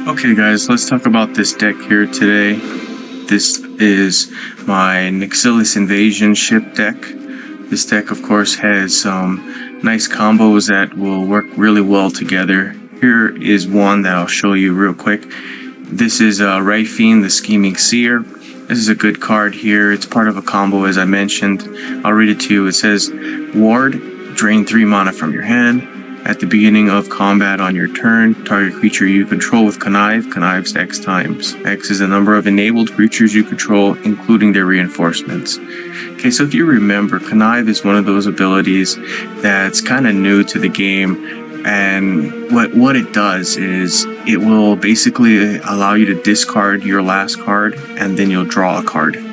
Okay guys, let's talk about this deck here today. This is my Nixilis InvasionShip deck. This deck of course has some nice combos that will work really well together. Here is one that I'll show you real quick. This is Rayfiend, the Scheming Seer. This is a good card here. It's part of a combo as I mentioned. I'll read it to you. It says, Ward, drain 3 mana from your hand. At the beginning of combat on your turn, target creature you control with Connive connives X times. X is the number of enabled creatures you control, including their reinforcements. Okay, so if you remember, Connive is one of those abilities that's kind of new to the game, and what it does is it will basically allow you to discard your last card, and then you'll draw a card.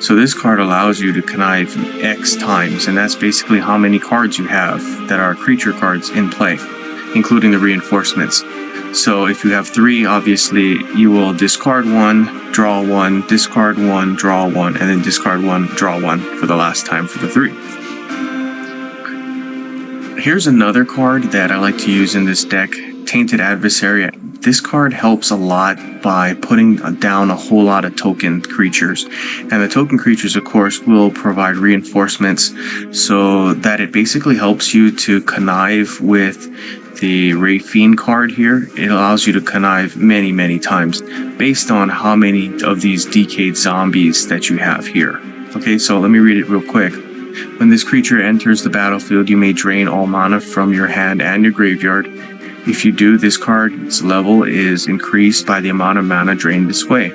So this card allows you to connive X times, and that's basically how many cards you have that are creature cards in play, including the reinforcements. So if you have 3, obviously you will discard 1, draw 1, discard 1, draw 1, and then discard 1, draw 1 for the last time for the 3. Here's another card that I like to use in this deck, Tainted Adversary. This card helps a lot by putting down a whole lot of token creatures. And the token creatures, of course, will provide reinforcements so that it basically helps you to connive with the Rayfiend card here. It allows you to connive many, many times based on how many of these decayed zombies that you have here. Okay, so let me read it real quick. When this creature enters the battlefield, you may drain all mana from your hand and your graveyard. If you do, this card's level is increased by the amount of mana drained this way.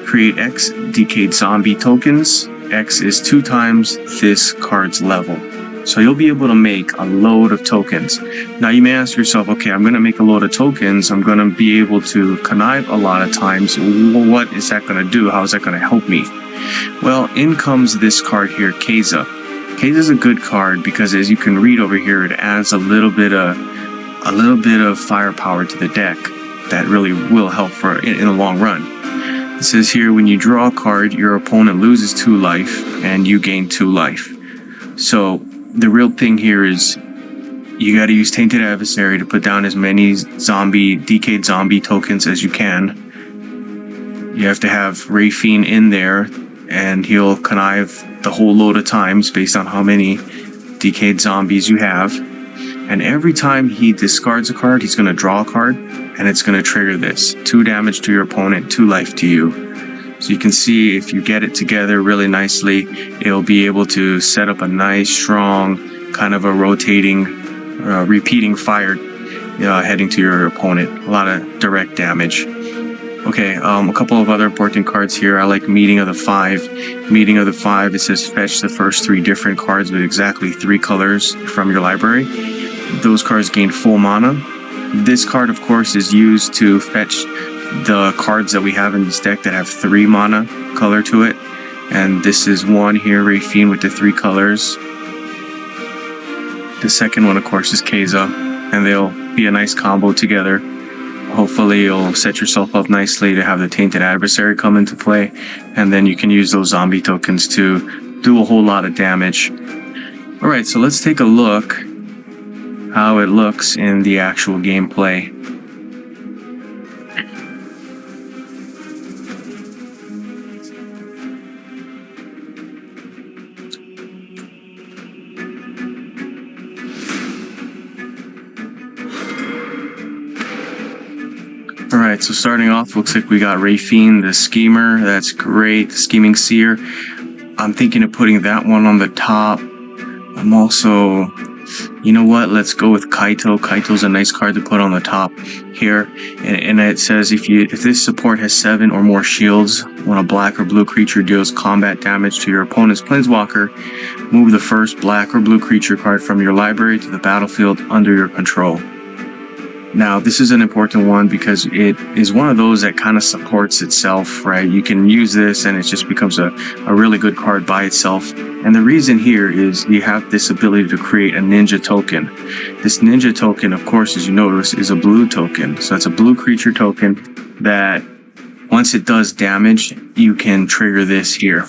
Create X decayed zombie tokens. X is 2 times this card's level. So you'll be able to make a load of tokens. Now you may ask yourself, okay, I'm going to make a load of tokens. I'm going to be able to connive a lot of times. Well, what is that going to do? How is that going to help me? Well, in comes this card here, Keza. Keza is a good card because, as you can read over here, it adds a little bit of firepower to the deck that really will help in the long run. It says here, when you draw a card, your opponent loses 2 life and you gain 2 life. So the real thing here is you got to use Tainted Adversary to put down as many decayed zombie tokens as you can. You have to have Rayfiend in there, and he'll connive the whole load of times based on how many decayed zombies you have. And every time he discards a card, he's going to draw a card, and it's going to trigger this. 2 damage to your opponent, 2 life to you. So you can see if you get it together really nicely, it'll be able to set up a nice, strong, kind of a rotating, repeating fire heading to your opponent. A lot of direct damage. Okay, a couple of other important cards here. I like Meeting of the 5. Meeting of the 5, it says fetch the first 3 different cards with exactly 3 colors from your library. Those cards gain full mana. This card, of course, is used to fetch the cards that we have in this deck that have 3 mana color to it. And this is one here, Rayfiend, with the 3 colors. The second one, of course, is Keza, and they'll be a nice combo together. Hopefully you'll set yourself up nicely to have the Tainted Adversary come into play, and then you can use those zombie tokens to do a whole lot of damage. Alright, so let's take a look how it looks in the actual gameplay. Alright, so starting off, looks like we got Rayfiend, the Schemer. That's great. The Scheming Seer. I'm thinking of putting that one on the top. I'm also, you know what, let's go with Kaito. Kaito's a nice card to put on the top here. And it says if this support has 7 or more shields, when a black or blue creature deals combat damage to your opponent's Planeswalker, move the first black or blue creature card from your library to the battlefield under your control. Now, this is an important one because it is one of those that kind of supports itself, right? You can use this and it just becomes a really good card by itself. And the reason here is you have this ability to create a ninja token. This ninja token, of course, as you notice, is a blue token. So it's a blue creature token that once it does damage, you can trigger this here.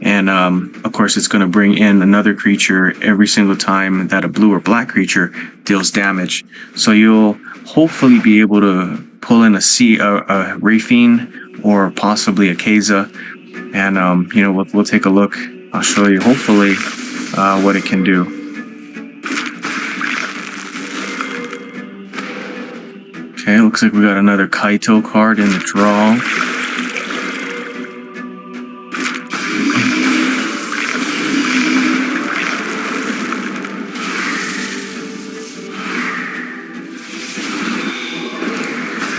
And of course, it's going to bring in another creature every single time that a blue or black creature deals damage. So you'll hopefully be able to pull in a Rafine or possibly a Keza, and you know, we'll take a look. I'll show you hopefully what it can do. Okay, looks like we got another Kaito card in the draw.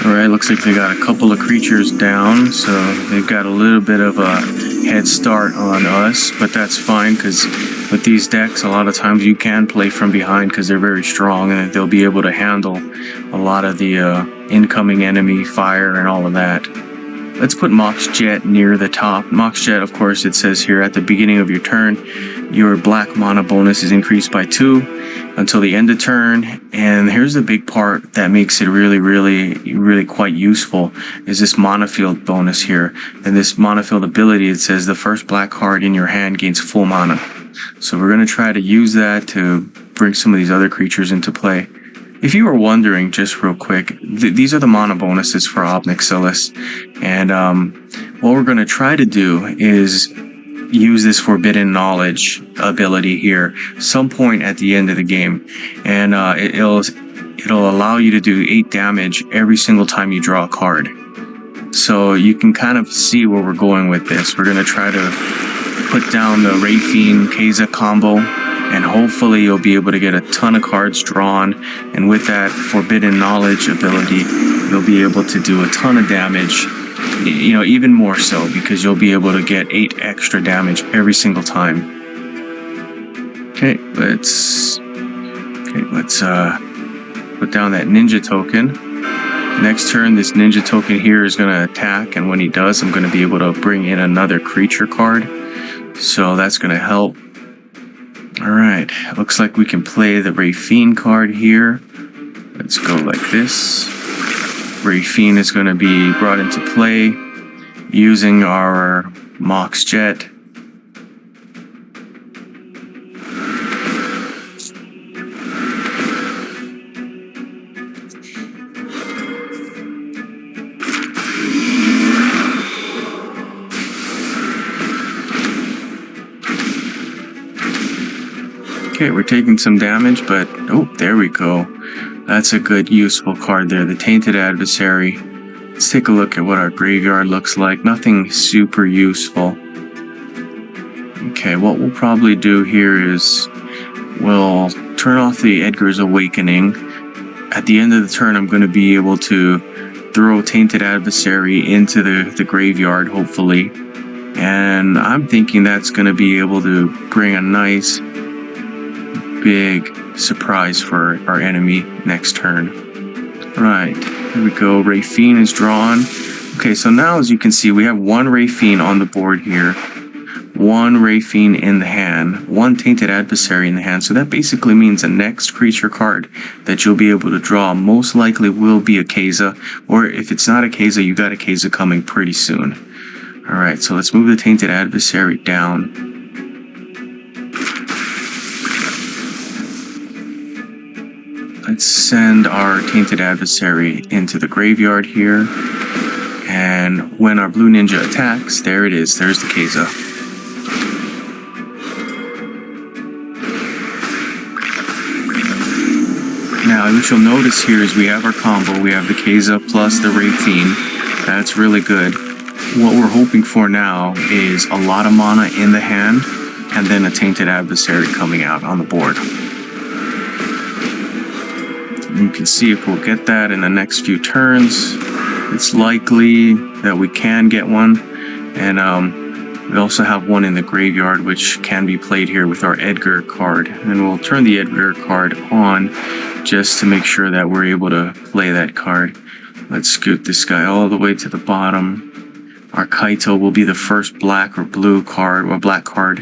Alright, looks like they got a couple of creatures down, so they've got a little bit of a head start on us, but that's fine, because with these decks, a lot of times you can play from behind because they're very strong, and they'll be able to handle a lot of the incoming enemy fire and all of that. Let's put Mox Jet near the top. Mox Jet, of course, it says here at the beginning of your turn, your black mana bonus is increased by 2 until the end of turn. And here's the big part that makes it really quite useful, is this mana field bonus here. And this mana field ability, it says the first black card in your hand gains full mana. So we're going to try to use that to bring some of these other creatures into play. If you were wondering, just real quick, these are the mana bonuses for Ob Nixilis. And what we're going to try to do is use this Forbidden Knowledge ability here some point at the end of the game. And it'll allow you to do 8 damage every single time you draw a card. So you can kind of see where we're going with this. We're going to try to put down the Rafine Keza combo, and hopefully you'll be able to get a ton of cards drawn, and with that Forbidden Knowledge ability, you'll be able to do a ton of damage, you know, even more so, because you'll be able to get 8 extra damage every single time. Okay, let's put down that ninja token. Next turn, this ninja token here is going to attack, and when he does, I'm going to be able to bring in another creature card, so that's going to help. Alright, looks like we can play the Rafine card here. Let's go like this. Rafine is going to be brought into play using our Mox Jet. Okay, we're taking some damage, but oh, there we go. That's a good, useful card there, the Tainted Adversary. Let's take a look at what our graveyard looks like. Nothing super useful. Okay, what we'll probably do here is we'll turn off the Edgar's Awakening. At the end of the turn, I'm going to be able to throw Tainted Adversary into the graveyard, hopefully. And I'm thinking that's going to be able to bring a nice big surprise for our enemy next turn. Right, here we go. Rafine is drawn. Okay, so now as you can see, we have 1 Rafine on the board here, 1 Rafine in the hand, 1 Tainted Adversary in the hand. So that basically means the next creature card that you'll be able to draw most likely will be a Keza, or if it's not a Keza, you got a Keza coming pretty soon. Alright, so let's move the Tainted Adversary down. Let's send our Tainted Adversary into the graveyard here. And when our blue ninja attacks, there it is. There's the Keza. Now, what you'll notice here is we have our combo. We have the Keza plus the Rafine. That's really good. What we're hoping for now is a lot of mana in the hand, and then a Tainted Adversary coming out on the board. You can see if we'll get that in the next few turns. It's likely that we can get one. And we also have one in the graveyard, which can be played here with our Edgar card. And we'll turn the Edgar card on just to make sure that we're able to play that card. Let's scoot this guy all the way to the bottom. Our Kaito will be the first black or blue card, or black card.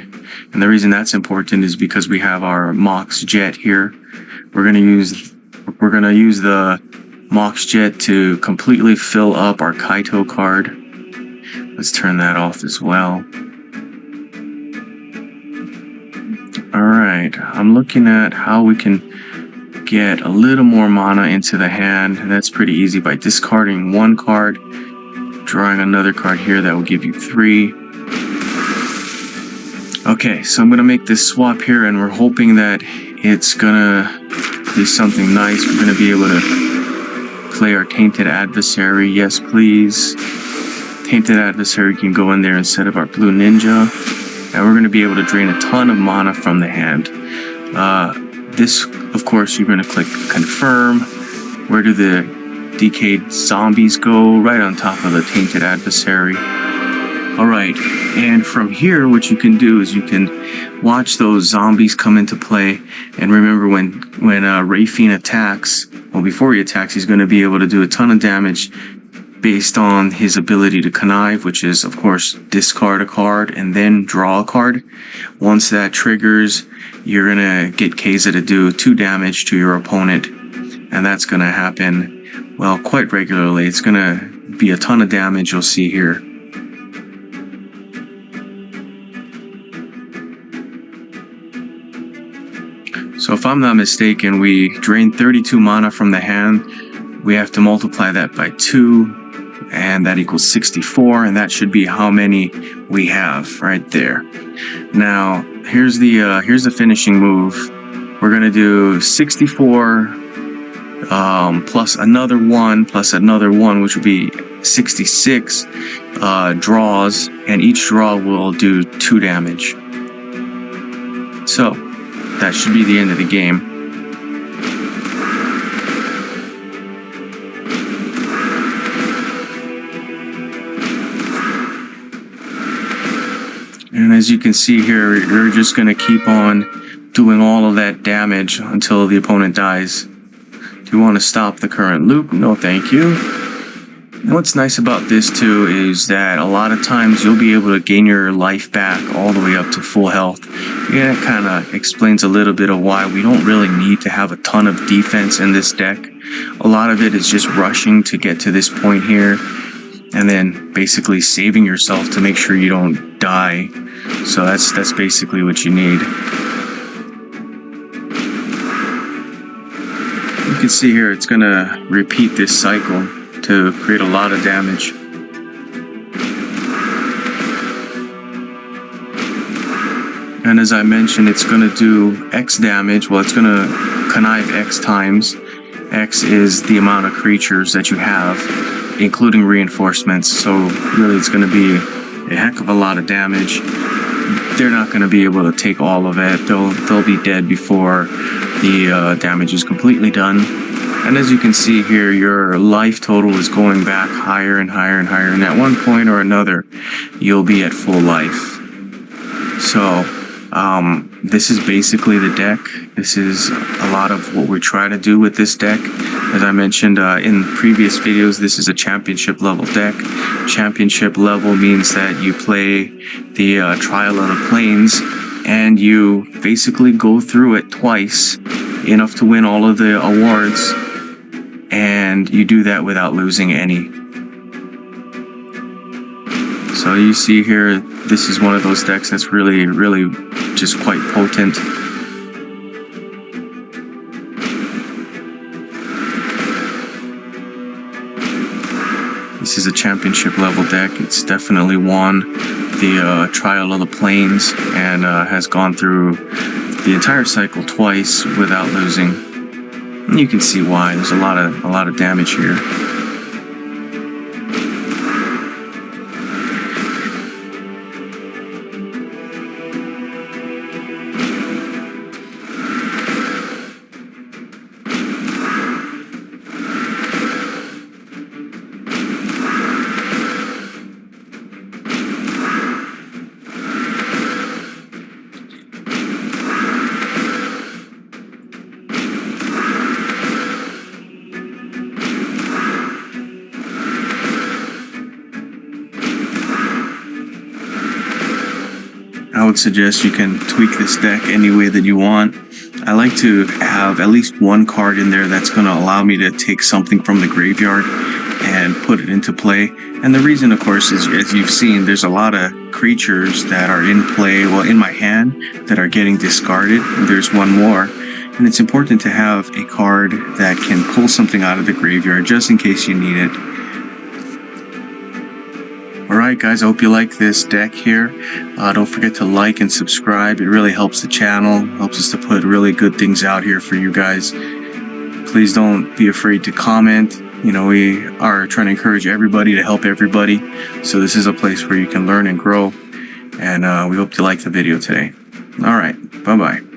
And the reason that's important is because we have our Mox Jet here. We're going to use the Mox Jet to completely fill up our Kaito card. Let's turn that off as well. Alright, I'm looking at how we can get a little more mana into the hand, and that's pretty easy by discarding one card, drawing another card here that will give you 3. Okay, so I'm gonna make this swap here, and we're hoping that it's gonna be something nice. We're gonna be able to play our Tainted Adversary. Yes, please. Tainted Adversary can go in there instead of our Blue Ninja, and we're gonna be able to drain a ton of mana from the hand. This, of course, you're gonna click Confirm. Where do the decayed zombies go? Right on top of the Tainted Adversary. Alright, and from here what you can do is you can watch those zombies come into play, and remember when Rafine attacks, well, before he attacks, he's going to be able to do a ton of damage based on his ability to connive, which is, of course, discard a card and then draw a card. Once that triggers, you're going to get Keza to do 2 damage to your opponent, and that's going to happen, well, quite regularly. It's going to be a ton of damage you'll see here. So if I'm not mistaken, we drain 32 mana from the hand. We have to multiply that by 2, and that equals 64, and that should be how many we have right there. Now, here's the finishing move. We're gonna do 64 plus another 1, which would be 66 draws, and each draw will do 2 damage. So that should be the end of the game. And as you can see here, you're just going to keep on doing all of that damage until the opponent dies. Do you want to stop the current loop? No, thank you. And what's nice about this too is that a lot of times you'll be able to gain your life back all the way up to full health. Yeah, it kind of explains a little bit of why we don't really need to have a ton of defense in this deck. A lot of it is just rushing to get to this point here, and then basically saving yourself to make sure you don't die. So that's basically what you need. You can see here it's gonna repeat this cycle to create a lot of damage. And as I mentioned, it's going to do X damage. Well, it's going to connive X times. X is the amount of creatures that you have, including reinforcements. So really it's going to be a heck of a lot of damage. They're not going to be able to take all of it. They'll be dead before the damage is completely done. And as you can see here, your life total is going back higher and higher and higher. And at one point or another, you'll be at full life. So this is basically the deck. This is a lot of what we try to do with this deck. As I mentioned in previous videos, this is a championship level deck. Championship level means that you play the Trial of the Plains, and you basically go through it twice, enough to win all of the awards, and you do that without losing any. So you see here, this is one of those decks that's really, really just quite potent. This is a championship level deck. It's definitely won the Trial of the Plains and has gone through the entire cycle twice without losing. And you can see why. There's a lot of damage here. I would suggest you can tweak this deck any way that you want. I like to have at least one card in there that's going to allow me to take something from the graveyard and put it into play. And the reason, of course, is as you've seen, there's a lot of creatures that are in play, well, in my hand, that are getting discarded. And there's one more. And it's important to have a card that can pull something out of the graveyard just in case you need it. Alright guys, I hope you like this deck here. Don't forget to like and subscribe. It really helps the channel, helps us to put really good things out here for you guys. Please don't be afraid to comment. You know, we are trying to encourage everybody to help everybody. So this is a place where you can learn and grow. And we hope you like the video today. Alright, bye-bye.